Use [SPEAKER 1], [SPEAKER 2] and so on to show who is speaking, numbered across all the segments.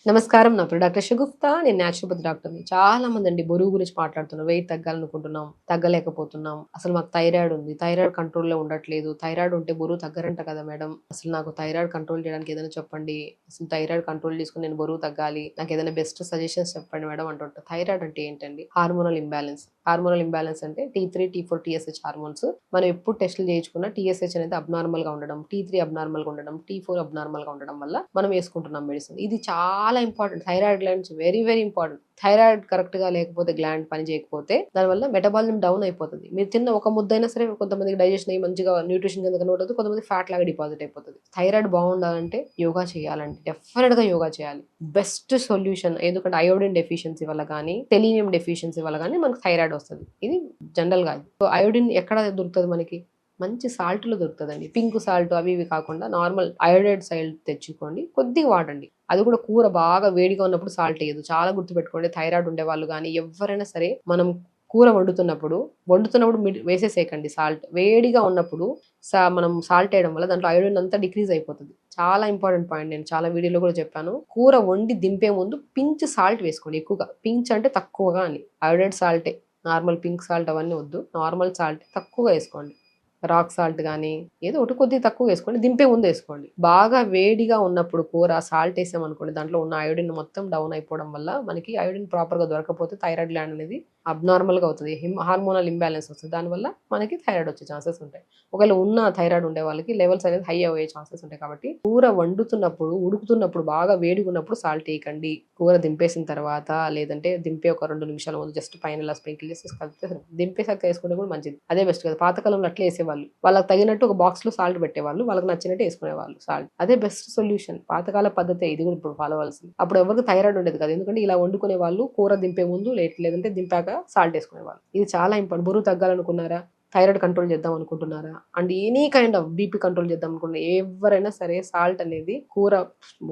[SPEAKER 1] నమస్కారం. నా పేరు డాక్టర్ షగుఫ్తా. నేను న్యాచురోపతి డాక్టర్‌ని. చాలా మందండి బరువు గురించి మాట్లాడుతున్నారు. వెయిట్ తగ్గాలనుకుంటున్నాం, తగ్గలేకపోతున్నాం. అసలు మాకు థైరాయిడ్ ఉంది. థైరాయిడ్ కంట్రోల్‌లో ఉండట్లేదు. థైరాయిడ్ ఉంటే బరువు తగ్గరంట కదా మేడం. అసలు నాకు థైరాయిడ్ కంట్రోల్ చేయడానికి ఏదైనా చెప్పండి. అసలు థైరాయిడ్ కంట్రోల్ చేసుకొని నేను బరువు తగ్గాలి. నాకు ఏదైనా బెస్ట్ సజెషన్స్ చెప్పండి మేడం అంటుంటారు. థైరాయిడ్ అంటే ఏంటండి? Hormonal imbalance. హార్మోనల్ ఇంబాలెన్స్ అంటే T3, T4, TSH హార్మోన్స్. మనం ఎప్పుడు టెస్టులు చేయించుకున్నా TSH అనేది అబ్నార్మల్‌గా ఉండడం, T3 అబ్నార్మల్‌గా ఉండడం, T4 అబ్నార్మల్‌గా ఉండడం వల్ల మనం వేసుకుంటున్నాం మెడిసిన్. ఇది చాలా important. Thyroid glands very very important. Thyroid correct గా లేకపోతే గ్లాండ్ పని చేయకపోతే దానివల్ల మెటబాలిజం డౌన్ అయిపోతుంది. మీరు తిన్న ఒక ముద్దైనా సరే కొంతమందికి డైజెషన్ అయ్యి మంచిగా న్యూట్రిషన్ కింద కన్వర్ట్ అవుతుంది, కొంతమంది ఫ్యాట్ లాగా డిపాజిట్ అయిపోతుంది. థైరాయిడ్ బాగుండాలంటే యోగా చేయాలంటే డెఫినెట్ గా యోగా చేయాలి. Best solution. ఎందుకంటే అయోడిన్ డెఫిషియన్సీ వల్ల కానీ సెలీనియం డెఫిషియన్సీ వల్ల కానీ మనకు థైరాయిడ్ వస్తుంది. ఇది జనరల్ గా. అయోడిన్ ఎక్కడ దొరుకుతుంది మనకి? మంచి సాల్ట్లో దొరుకుతుందండి. పింక్ సాల్ట్ అవి ఇవి కాకుండా నార్మల్ అయోడైడ్ సాల్ట్ తెచ్చుకోండి, కొద్దిగా వాడండి. అది కూడా కూర బాగా వేడిగా ఉన్నప్పుడు సాల్ట్ వేయదు. చాలా గుర్తుపెట్టుకోండి. థైరాయిడ్ ఉండే వాళ్ళు కానీ ఎవరైనా సరే మనం కూర వండుతున్నప్పుడు వేసేసేయకండి సాల్ట్. వేడిగా ఉన్నప్పుడు మనం సాల్ట్ వేయడం వల్ల దాంట్లో అయోడిన్ అంతా డిక్రీజ్ అయిపోతుంది. చాలా ఇంపార్టెంట్ పాయింట్. నేను చాలా వీడియోలో కూడా చెప్పాను. కూర వండి దింపే ముందు పించ్ సాల్ట్ వేసుకోండి. ఎక్కువగా పించ్ అంటే తక్కువగా అని. అయోడైడ్ సాల్టే, నార్మల్ పింక్ సాల్ట్ అవన్నీ వద్దు. నార్మల్ సాల్ట్ తక్కువగా వేసుకోండి. రాక్ సాల్ట్ కానీ ఏదో ఒకటి కొద్దిగా తక్కువ వేసుకోండి. దింపే ముందు వేసుకోండి. బాగా వేడిగా ఉన్నప్పుడు కూర సాల్ట్ వేసామనుకోండి, దాంట్లో ఉన్న అయోడిన్ మొత్తం డౌన్ అయిపోవడం వల్ల మనకి అయోడిన్ ప్రాపర్గా దొరకకపోతే థైరాయిడ్ గ్లాండ్ అనేది అబ్నార్మల్గా అవుతుంది. హార్మోనల్ ఇంబ్యాలెన్స్ వస్తుంది. దానివల్ల మనకి థైరాయిడ్ వచ్చే ఛాన్సెస్ ఉంటాయి. ఒకవేళ ఉన్న థైరాయిడ్ ఉండే వాళ్ళకి లెవెల్స్ అనేది హై అయ్యే ఛాన్సెస్ ఉంటాయి. కాబట్టి కూర వండుతున్నప్పుడు ఉడుకుతున్నప్పుడు బాగా వేడిగా ఉన్నప్పుడు సాల్ట్ వేయకండి. కూర దింపేసిన తర్వాత లేదంటే దింపే ఒక 2 నిమిషాల ముందు జస్ట్ పైన ఇలా స్ప్రింకిల్ చేసి కలిపితే దింపేసాక వేసుకుంటే కూడా మంచిది. అదే బెస్ట్ కదా. పాతకాలంలో అట్లా వేసేవాళ్ళు. వాళ్ళకి తగినట్టు ఒక బాక్స్ లో సాల్ట్ పెట్టేవాళ్ళు, వాళ్ళకి నచ్చినట్టు వేసుకునేవాళ్ళు సాల్ట్. అదే బెస్ట్ సొల్యూషన్. పాతకాల పద్ధతి ఇది కూడా ఇప్పుడు ఫాలో అవ్వాల్సింది. అప్పుడు ఎవరికి థైరాయిడ్ ఉండేది కదా. ఎందుకంటే ఇలా వండుకునే వాళ్ళు కూర దింపే ముందు లేదంటే దింపాక సాల్ట్ వేసుకునేవాళ్ళు. ఇది చాలా ఇంపార్టెంట్. బరువు తగ్గాలనుకున్నారా, థైరాయిడ్ కంట్రోల్ చేద్దాం అనుకుంటున్నారా, and any kind of BP control చేద్దాం అనుకుంటున్నా, ఎవరైనా సరే సాల్ట్ అనేది కూర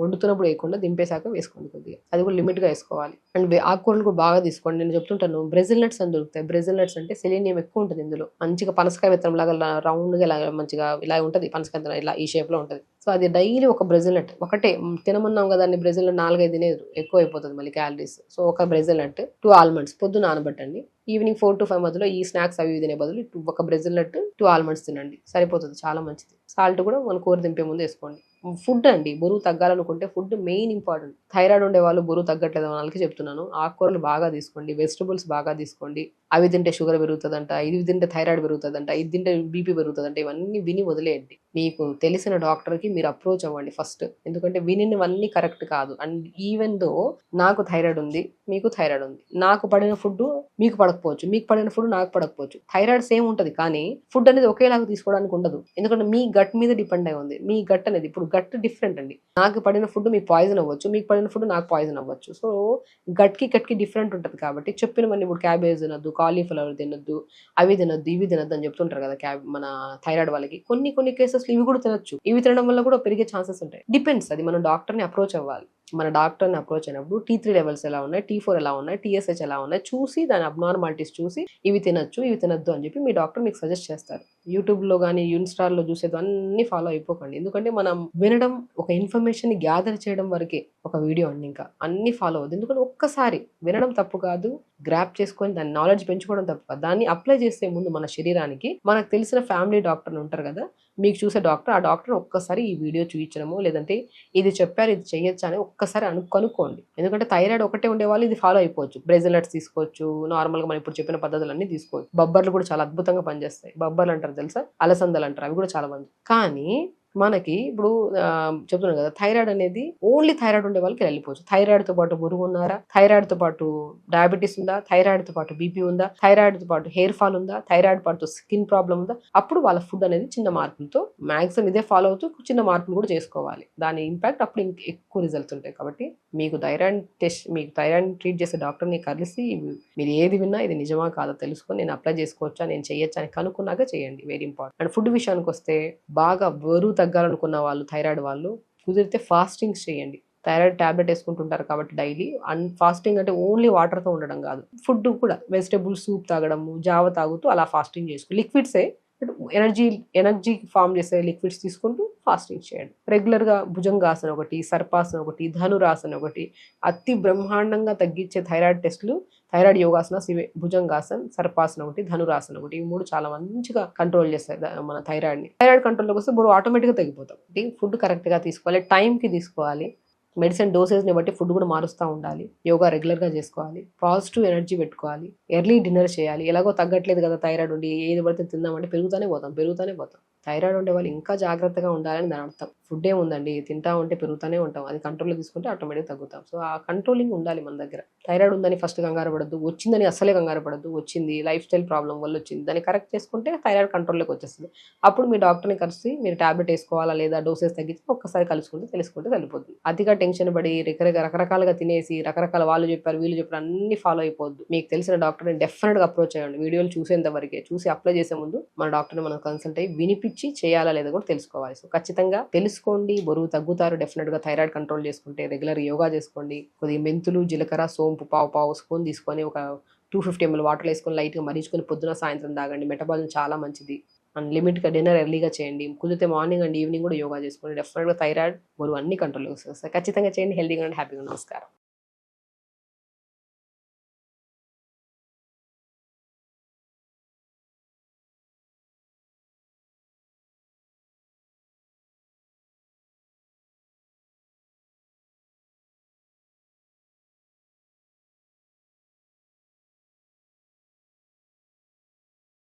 [SPEAKER 1] వండుతున్నప్పుడు వేయకుండా దింపేశాక వేసుకోండి. కొద్దిగా అది కూడా లిమిట్ గా వేసుకోవాలి. అండ్ ఆకుకూరలు కూడా బాగా తీసుకోండి. నేను చెప్తుంటాను, బ్రెజిల్ నట్స్ అని దొరుకుతాయి. బ్రెజిల్ నట్స్ అంటే సెలీనియం ఎక్కువ ఉంటుంది ఇందులో. మంచిగా పనసకాయ విత్తనం లాగా రౌండ్ గా ఇలా మంచిగా ఇలా ఉంటుంది. పనసకాయ విత్తనం ఇలా ఈ షేప్ లో ఉంటుంది. సో అది డైలీ ఒక బ్రెజిల్ నట్ ఒకటే తినమన్నాం కదా. అన్ని బ్రెజిల్ నట్ 4-5 తినేది ఎక్కువ అయిపోతుంది మళ్ళీ క్యాలరీస్. సో ఒక బ్రెజిల్ నట్, 2 ఆల్మండ్స్ పొద్దున నానబెట్టండి. ఈవినింగ్ 4 to 5 మధ్యలో ఈ స్నాక్స్ అవి తినే బదులు ఒక బ్రెజిల్ నట్, 2 ఆల్మండ్స్ తినండి, సరిపోతుంది. చాలా మంచిది. సాల్ట్ కూడా మన కూర దింపే ముందు వేసుకోండి. ఫుడ్ అండి, బరువు తగ్గాలనుకుంటే ఫుడ్ మెయిన్ ఇంపార్టెంట్. థైరాయిడ్ ఉండే వాళ్ళు బరువు తగ్గట్లేదు వాళ్ళకి చెప్తున్నాను, ఆకుకూరలు బాగా తీసుకోండి, వెజిటబుల్స్ బాగా తీసుకోండి. అవి తింటే షుగర్ పెరుగుతుందంట, ఇది తింటే థైరాయిడ్ పెరుగుతుందంట, ఇది తింటే బీపీ పెరుగుతుందంట, ఇవన్నీ విని వదిలేయండి. మీకు తెలిసిన డాక్టర్కి మీరు అప్రోచ్ అవ్వండి ఫస్ట్. ఎందుకంటే వినినవన్నీ కరెక్ట్ కాదు. అండ్ ఈవెన్ దో నాకు థైరాయిడ్ ఉంది, మీకు థైరాయిడ్ ఉంది, నాకు పడిన ఫుడ్ మీకు పడకపోవచ్చు, మీకు పడిన ఫుడ్ నాకు పడకపోవచ్చు. థైరాయిడ్ సేమ్ ఉంటుంది కానీ ఫుడ్ అనేది ఒకేలాగా తీసుకోవడానికి ఉండదు. ఎందుకంటే మీ గట్ మీద డిపెండ్ అయి ఉంది. మీ గట్ అనేది ఇప్పుడు గట్ డిఫరెంట్ అండి. నాకు పడిన ఫుడ్ మీకు పాయిజన్ అవ్వచ్చు, మీకు పడిన ఫుడ్ నాకు పాయిజన్ అవ్వచ్చు. సో గట్కి డిఫరెంట్ ఉంటుంది. కాబట్టి చెప్పినవన్నీ ఇప్పుడు క్యాబేజ్ తినొద్దు, కాలీఫ్లవర్ తినొద్దు, అవి తినొద్దు, ఇవి తినొద్దు అని చెప్తుంటారు కదా మన థైరాయిడ్ వాళ్ళకి. కొన్ని కేసెస్ ఇవి కూడా తినొచ్చు. ఇవి తినడం వల్ల కూడా పెరిగే ఛాన్సెస్ ఉంటాయి. డిపెండ్స్. అది మనం డాక్టర్ని అప్రోచ్ అవ్వాలి. మన డాక్టర్ని అప్రోచ్ అయినప్పుడు T3 లెవెల్స్ ఎలా ఉన్నాయి, T4 ఎలా ఉన్నాయి, TSH ఎలా ఉన్నాయి చూసి దాని అబ్నార్మాలిటీస్ చూసి ఇవి తినొచ్చు, ఇవి తినొద్దు అని చెప్పి మీ డాక్టర్ మీకు సజెస్ట్ చేస్తారు. యూట్యూబ్లో కానీ ఇన్స్టాల్లో చూసేది అన్ని ఫాలో అయిపోకండి. ఎందుకంటే మనం వినడం, ఒక ఇన్ఫర్మేషన్ గ్యాదర్ చేయడం వరకే ఒక వీడియో అండి. ఇంకా అన్ని ఫాలో అవ్వద్దు. ఎందుకంటే ఒక్కసారి వినడం తప్పు కాదు, గ్రాప్ చేసుకొని దాని నాలెడ్జ్ పెంచుకోవడం తప్పు కాదు. దాన్ని అప్లై చేసే ముందు మన శరీరానికి మనకు తెలిసిన ఫ్యామిలీ డాక్టర్లు ఉంటారు కదా, మీకు చూసే డాక్టర్, ఆ డాక్టర్ ఒక్కసారి ఈ వీడియో చూపించడము లేదంటే ఇది చెప్పారు ఇది చేయొచ్చు అని ఒక్కసారి కనుక్కోండి. ఎందుకంటే థైరాయిడ్ ఒకటే ఉండే వాళ్ళు ఇది ఫాలో అయిపోవచ్చు. బ్రెజిల్ నట్స్ తీసుకోవచ్చు, నార్మల్గా మనం ఇప్పుడు చెప్పిన పద్ధతులన్నీ తీసుకోవచ్చు. బొబ్బర్లు కూడా చాలా అద్భుతంగా పనిచేస్తాయి. బొబ్బర్లు అంటారు తెలుసా, అలసందలు అంటారు, అవి కూడా చాలా మంది. కానీ మనకి ఇప్పుడు చెప్తున్నాను కదా, థైరాయిడ్ అనేది ఓన్లీ థైరాయిడ్ ఉండే వాళ్ళకి వెళ్ళిపోవచ్చు. థైరాయిడ్ తో పాటు బరువు ఉన్నారా, థైరాయిడ్ తో పాటు డయాబెటీస్ ఉందా, థైరాయిడ్ తో పాటు బీపీ ఉందా, థైరాయిడ్ తో పాటు హెయిర్ ఫాల్ ఉందా, థైరాయిడ్ పాటు స్కిన్ ప్రాబ్లం ఉందా, అప్పుడు వాళ్ళ ఫుడ్ అనేది చిన్న మార్పులతో మాక్సిమం ఇదే ఫాలో అవుతూ చిన్న మార్పులు కూడా చేసుకోవాలి. దాని ఇంపాక్ట్ అప్పుడు ఎక్కువ రిజల్ట్స్ ఉంటాయి. కాబట్టి మీకు థైరాయిడ్ ట్రీట్ చేసే డాక్టర్ని కలిసి మీరు ఏది విన్నా ఇది నిజమా కాదో తెలుసుకొని నేను అప్లై చేసుకోవచ్చా, నేను చేయొచ్చా అని కనుక్కున్నాక చేయండి. Very important. అండ్ ఫుడ్ విషయానికి వస్తే బాగా బరువు తగ్గాలనుకున్న వాళ్ళు, థైరాయిడ్ వాళ్ళు కుదిరితే ఫాస్టింగ్స్ చేయండి. థైరాయిడ్ టాబ్లెట్ వేసుకుంటుంటారు కాబట్టి డైలీ. అండ్ ఫాస్టింగ్ అంటే ఓన్లీ వాటర్తో ఉండడం కాదు, ఫుడ్ కూడా వెజిటబుల్ సూప్ తాగడము, జావ తాగుతూ అలా ఫాస్టింగ్ చేసుకో. లిక్విడ్సే ఎనర్జీ ఫామ్ చేసే లిక్విడ్స్ తీసుకుంటూ ఫాస్టింగ్ చేయండి. రెగ్యులర్గా భుజంగాసన ఒకటి, సర్పాసన ఒకటి, ధనురాసన ఒకటి, అతి బ్రహ్మాండంగా తగ్గించే థైరాయిడ్ టెస్టులు, థైరాయిడ్ యోగాసనాస్ ఇవే. భుజంగాసన్, సర్పాసన ఒకటి, ధనురాసన ఒకటి, ఈ 3 చాలా మంచిగా కంట్రోల్ చేస్తాయి మన థైరాయిడ్ని. థైరాయిడ్ కంట్రోల్లోకి వస్తే బరువు ఆటోమేటిక్గా తగ్గిపోతాం. ఫుడ్ కరెక్ట్గా తీసుకోవాలి, టైంకి తీసుకోవాలి. మెడిసిన్ డోసేజ్ని బట్టి ఫుడ్ కూడా మారుస్తూ ఉండాలి. యోగా రెగ్యులర్గా చేసుకోవాలి. పాజిటివ్ ఎనర్జీ పెట్టుకోవాలి. ఎర్లీ డిన్నర్ చేయాలి. ఎలాగో తగ్గట్లేదు కదా థైరాయిడ్ ఉండి, ఏది పడితే తిందామంటే పెరుగుతూనే పోతాం. థైరాయిడ్ ఉండే వాళ్ళు ఇంకా జాగ్రత్తగా ఉండాలని దాని అర్థం. ఫుడ్ ఏముందండి, తింటా ఉంటే పెరుగుతూనే ఉంటాం. అది కంట్రోల్లో తీసుకుంటే ఆటోమేటిక్గా తగ్గుతాం. సో ఆ కంట్రోలింగ్ ఉండాలి మన దగ్గర. థైరాయిడ్ ఉందని ఫస్ట్ కంగారు పడద్దు, వచ్చిందని అస్సలే కంగారు పడద్దు. వచ్చింది లైఫ్ స్టైల్ ప్రాబ్లం వల్ల వచ్చింది, దాన్ని కరెక్ట్ చేసుకుంటే థైరాయిడ్ కంట్రోల్లోకి వచ్చేస్తుంది. అప్పుడు మీ డాక్టర్ని కలిసి మీరు టాబ్లెట్ వేసుకోవాలా లేదా, డోసెస్ తగ్గించి ఒక్కసారి తెలుసుకుంటే సరిపోతుంది. అతిగా టెన్షన్ పడి రకరకాలుగా తినేసి రకరకాల వాళ్ళు చెప్పారు వీళ్ళు చెప్పారు అన్ని ఫాలో అయిపోద్దు. మీకు తెలిసిన డాక్టర్ని డెఫినెట్గా అప్రోచ్ అయ్యండి. వీడియోలు చూసేంత వరకే, చూసి అప్లై చేసే ముందు మన డాక్టర్ని మనం కన్సల్ట్ అయ్యి వినిపించి చేయాలా లేదా కూడా తెలుసుకోవాలి. సో ఖచ్చితంగా తెలుసుకోండి, బరువు తగ్గుతారు డెఫినెట్గా. థైరాయిడ్ కంట్రోల్ చేసుకుంటే రెగ్యులర్ యోగా చేసుకోండి. కొద్దిగా మెంతులు, జీలకర్ర, సోంపు పావు స్పూన్ తీసుకొని ఒక 250 ml వాటర్ వేసుకొని లైట్గా మరించుకొని పొద్దున సాయంత్రం తాగండి. మెటబాలిజం చాలా మంచిది. అండ్ లిమిట్గా డిన్నర్ ఎర్లీగా చేయండి. కుదిరితే మార్నింగ్ అండ్ ఈవినింగ్ కూడా యోగా చేసుకోండి. డెఫినెట్గా థైరాయిడ్, బరువు అన్ని కంట్రోల్లోకి వస్తాయి. ఖచ్చితంగా చేయండి. హెల్తీగా అండ్ హ్యాపీగా. నమస్కారం.